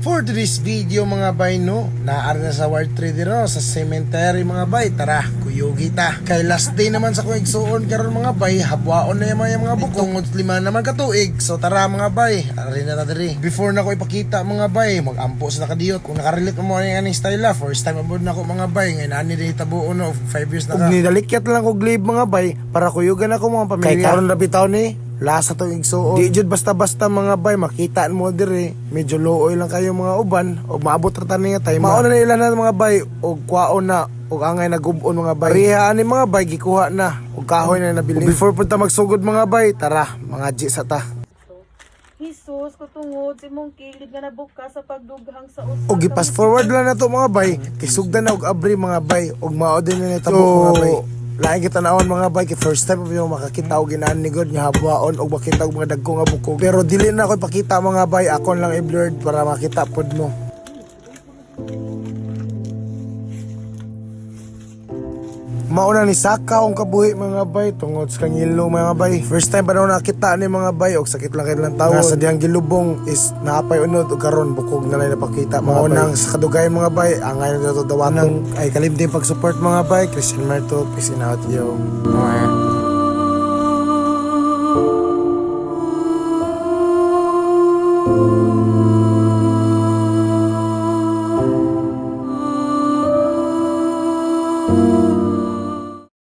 For today's video mga bay no, naari na sa Ward 3 no, sa cemetery mga bay. Tara, kuyugi ta. Kay last day naman sa kong igsuon karon mga bay, habwaon na yung mga bukong at 5 naman katuig. So tara mga bay, ari na ta diri. Before na ko ipakita mga bay, magampo sa nakadiyot. Kung nakarelate mo yung aning style first time abod na ko mga bay, ngayon ani din hitabo no, 5 years na ka. Ug nidalikyat lang ko glib mga bay para kuyugan ako mga pamilya. Kay karon na bitaw ni lasa to igsuon. Di jud basta-basta mga bay, makitaan mo diri. Medyo looy lang kayo mga uban o maabot ra tani nga time. Mauna na ilan na mga bay og kwaon na og angay nagubon mga bay. Parihaan ni mga bay gikuha na og kahoy na nabili. Before pud ta magsugod mga bay, tara mga G sa ta. Jesus, kutungod si mong kilid nga nabukas sa pagdughang sa usa. Og i-pass forward lang na to mga bay, kay sugdan na og abri mga bay og mao din na tabo mga bay. Lain kita naon mga bay, kay first time yung makakita og ginaan ni God nga habwaon og makita og mga dagko nga bukog. Pero dili na ako ipakita mga bay, akon lang i-blurred para makita pod mo. Mauna ni Saka ang kabuhi mga bay, tungod sa kangilo mga bay. First time pa na nakita ni mga bay, og sakit lang kayo lang tawon. Nga sa diyang gilubong is nakapay unod o karon bukog na lang napakita mga maunang sa kadugay mga bay. Angay na ito dawanang ay kalimting pag-support mga bay. Christian Marto, peace out yo.